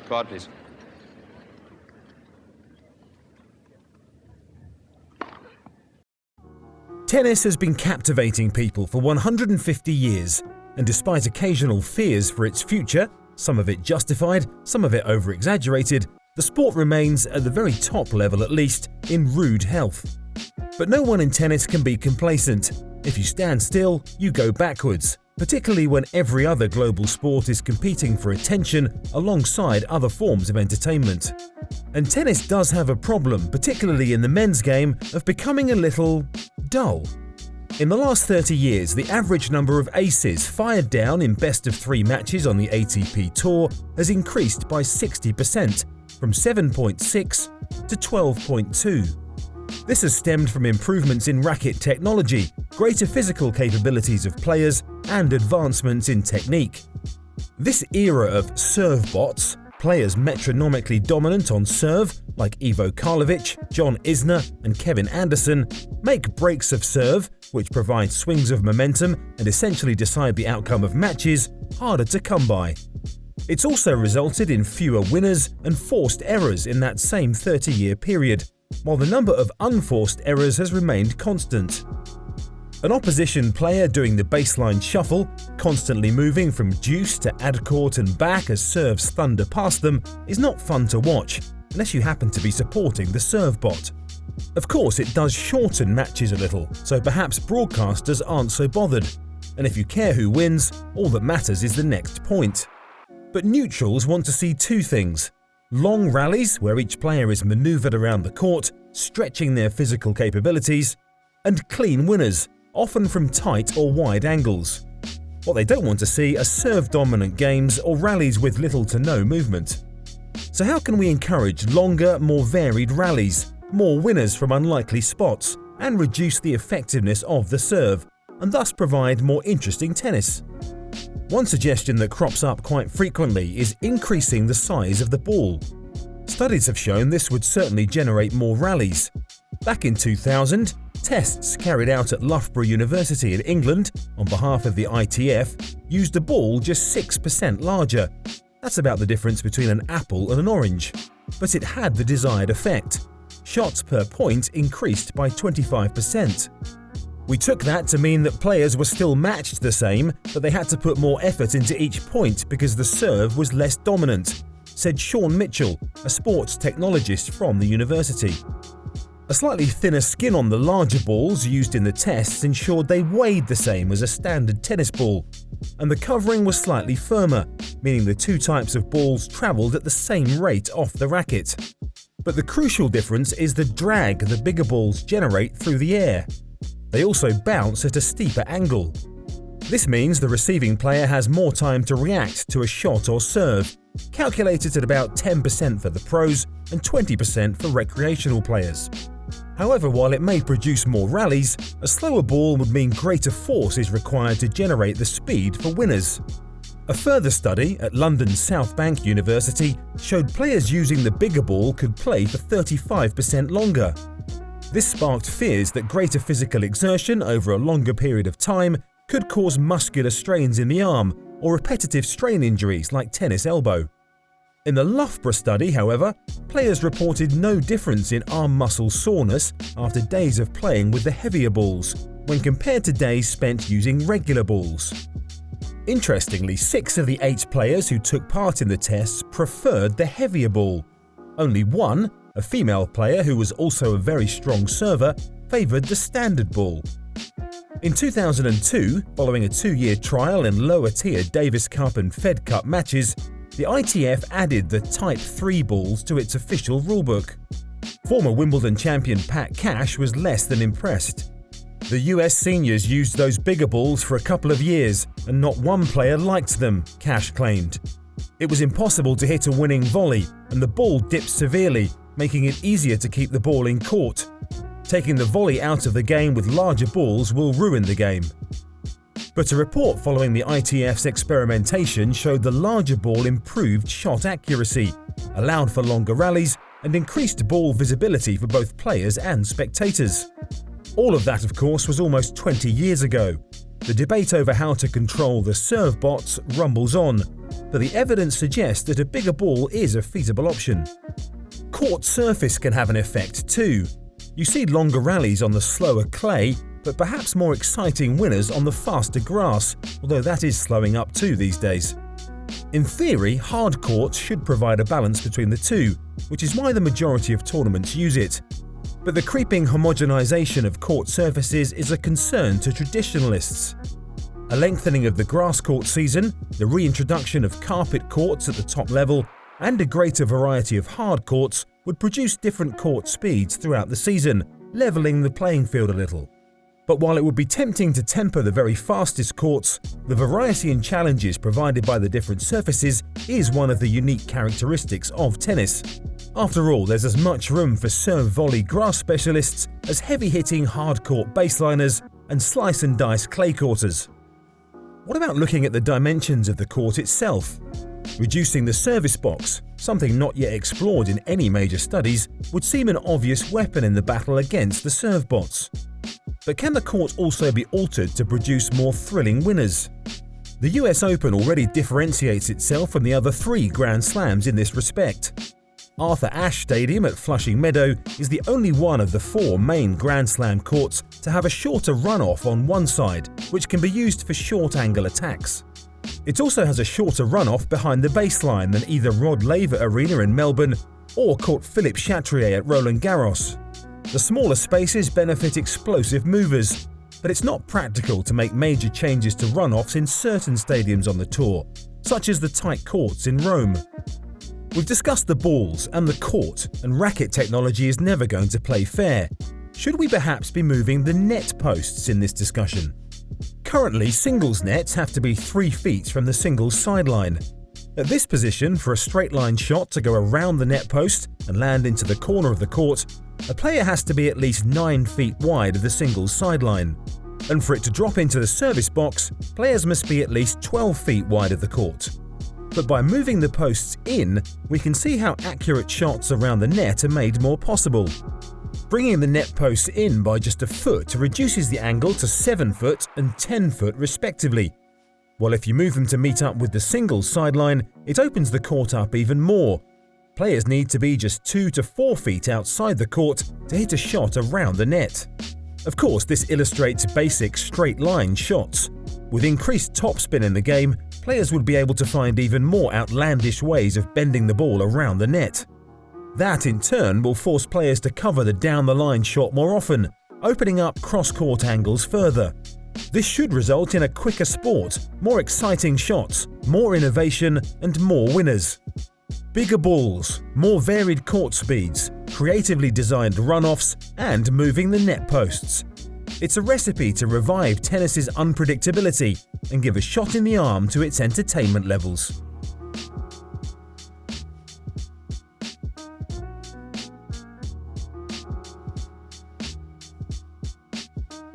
Card, please. Tennis has been captivating people for 150 years, and despite occasional fears for its future, some of it justified, some of it over-exaggerated, the sport remains, at the very top level at least, in rude health. But no one in tennis can be complacent. If you stand still, you go backwards, particularly when every other global sport is competing for attention alongside other forms of entertainment. And tennis does have a problem, particularly in the men's game, of becoming a little dull. In the last 30 years, the average number of aces fired down in best-of-3 matches on the ATP Tour has increased by 60%, from 7.6 to 12.2. This has stemmed from improvements in racket technology, greater physical capabilities of players, and advancements in technique. This era of servebots, players metronomically dominant on serve, like Ivo Karlovic, John Isner, and Kevin Anderson, make breaks of serve, which provide swings of momentum and essentially decide the outcome of matches, harder to come by. It's also resulted in fewer winners and forced errors in that same 30-year period, while the number of unforced errors has remained constant. An opposition player doing the baseline shuffle, constantly moving from deuce to ad court and back as serves thunder past them, is not fun to watch, unless you happen to be supporting the serve bot. Of course, it does shorten matches a little, so perhaps broadcasters aren't so bothered, and if you care who wins, all that matters is the next point. But neutrals want to see two things: long rallies, where each player is manoeuvred around the court, stretching their physical capabilities, and clean winners, often from tight or wide angles. What they don't want to see are serve-dominant games or rallies with little to no movement. So how can we encourage longer, more varied rallies, more winners from unlikely spots, and reduce the effectiveness of the serve, and thus provide more interesting tennis? One suggestion that crops up quite frequently is increasing the size of the ball. Studies have shown this would certainly generate more rallies. Back in 2000, tests carried out at Loughborough University in England on behalf of the ITF used a ball just 6% larger. That's about the difference between an apple and an orange. But it had the desired effect. Shots per point increased by 25%. We took that to mean that players were still matched the same, but they had to put more effort into each point because the serve was less dominant, said Sean Mitchell, a sports technologist from the university. A slightly thinner skin on the larger balls used in the tests ensured they weighed the same as a standard tennis ball, and the covering was slightly firmer, meaning the two types of balls travelled at the same rate off the racket. But the crucial difference is the drag the bigger balls generate through the air. They also bounce at a steeper angle. This means the receiving player has more time to react to a shot or serve, calculated at about 10% for the pros and 20% for recreational players. However, while it may produce more rallies, a slower ball would mean greater force is required to generate the speed for winners. A further study at London's South Bank University showed players using the bigger ball could play for 35% longer. This sparked fears that greater physical exertion over a longer period of time could cause muscular strains in the arm or repetitive strain injuries like tennis elbow. In the Loughborough study, however, players reported no difference in arm muscle soreness after days of playing with the heavier balls, when compared to days spent using regular balls. Interestingly, 6 of the 8 players who took part in the tests preferred the heavier ball. Only one, a female player who was also a very strong server, favoured the standard ball. In 2002, following a 2-year trial in lower-tier Davis Cup and Fed Cup matches, the ITF added the Type 3 balls to its official rulebook. Former Wimbledon champion Pat Cash was less than impressed. The US seniors used those bigger balls for a couple of years, and not one player liked them, Cash claimed. It was impossible to hit a winning volley, and the ball dipped severely, making it easier to keep the ball in court. Taking the volley out of the game with larger balls will ruin the game. But a report following the ITF's experimentation showed the larger ball improved shot accuracy, allowed for longer rallies, and increased ball visibility for both players and spectators. All of that, of course, was almost 20 years ago. The debate over how to control the servebots rumbles on, but the evidence suggests that a bigger ball is a feasible option. Court surface can have an effect too. You see longer rallies on the slower clay, but perhaps more exciting winners on the faster grass, although that is slowing up too these days. In theory, hard courts should provide a balance between the two, which is why the majority of tournaments use it. But the creeping homogenization of court surfaces is a concern to traditionalists. A lengthening of the grass court season, the reintroduction of carpet courts at the top level, and a greater variety of hard courts would produce different court speeds throughout the season, leveling the playing field a little. But while it would be tempting to temper the very fastest courts, the variety and challenges provided by the different surfaces is one of the unique characteristics of tennis. After all, there's as much room for serve-volley grass specialists as heavy-hitting hard-court baseliners and slice-and-dice clay courters. What about looking at the dimensions of the court itself? Reducing the service box, something not yet explored in any major studies, would seem an obvious weapon in the battle against the servebots. But can the court also be altered to produce more thrilling winners? The US Open already differentiates itself from the other 3 Grand Slams in this respect. Arthur Ashe Stadium at Flushing Meadow is the only one of the 4 main Grand Slam courts to have a shorter runoff on one side, which can be used for short-angle attacks. It also has a shorter runoff behind the baseline than either Rod Laver Arena in Melbourne or Court Philippe Chatrier at Roland Garros. The smaller spaces benefit explosive movers, but it's not practical to make major changes to runoffs in certain stadiums on the tour, such as the tight courts in Rome. We've discussed the balls and the court, and racket technology is never going to play fair. Should we perhaps be moving the net posts in this discussion? Currently, singles nets have to be 3 feet from the singles sideline. At this position, for a straight-line shot to go around the net post and land into the corner of the court, a player has to be at least 9 feet wide of the singles sideline. And for it to drop into the service box, players must be at least 12 feet wide of the court. But by moving the posts in, we can see how accurate shots around the net are made more possible. Bringing the net posts in by just a foot reduces the angle to 7 foot and 10 foot respectively, while if you move them to meet up with the singles sideline, it opens the court up even more. Players need to be just 2 to 4 feet outside the court to hit a shot around the net. Of course, this illustrates basic straight-line shots. With increased topspin in the game, players would be able to find even more outlandish ways of bending the ball around the net. That, in turn, will force players to cover the down-the-line shot more often, opening up cross-court angles further. This should result in a quicker sport, more exciting shots, more innovation, and more winners. Bigger balls, more varied court speeds, creatively designed runoffs, and moving the net posts. It's a recipe to revive tennis's unpredictability and give a shot in the arm to its entertainment levels.